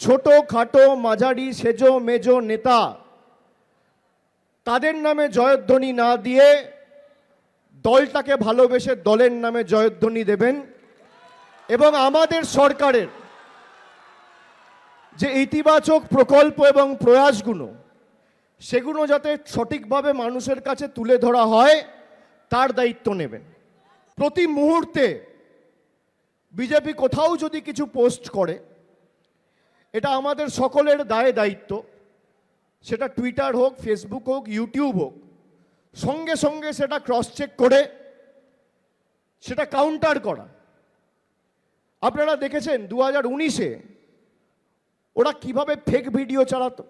ছোট খাটো মাঝারি সেজো মেজো নেতা তাদের নামে জয়ধ্বনি না দিয়ে দলটাকে ভালোবেসে দলের নামে জয়ধ্বনি দেবেন এবং আমাদের সরকারের যে ইতিবাচক প্রকল্প এবং প্রয়াসগুলো সেগুলো যাতে সঠিকভাবে মানুষের কাছে তুলে ধরা হয় তার দায়িত্ব নেবেন। প্রতি মুহূর্তে বিজেপি কোথাও যদি কিছু পোস্ট করে এটা আমাদের সকলের দায়িত্ব, সেটা টুইটার হোক, ফেসবুক হোক, ইউটিউব হোক, সঙ্গে সঙ্গে সেটা ক্রস চেক করে সেটা কাউন্টার করা। আপনারা দেখেছেন 2019-এ ওরা কিভাবে ফেক ভিডিও চালাতো,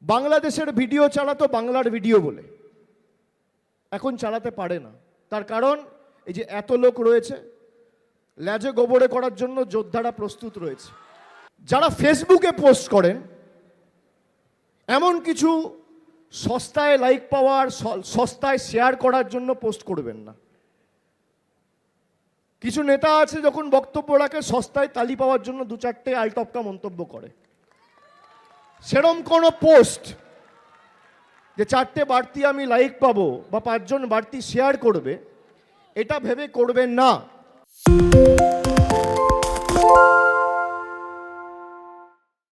বাংলাদেশের ভিডিও চালাতো বাংলার ভিডিও বলে, এখন চালাতে পারে না। তার কারণ এই যে এত লোক রয়েছে, ল্যাজে গোবরে করার জন্য যোদ্ধারা প্রস্তুত রয়েছে। যারা ফেসবুকে পোস্ট করেন এমন কিছু সস্তায় লাইক পাওয়ার, সস্তায় শেয়ার করার জন্য পোস্ট করবেন না। কিছু নেতা আছে যখন বক্তব্য রাখে সস্তায় তালি পাওয়ার জন্য দু চারটে আলটপকা মন্তব্য করে। সেরম কোনো পোস্ট যে চারটে বাড়তি আমি লাইক পাবো বা 5 জন বাড়তি শেয়ার করবে, এটা ভেবে করবেন না।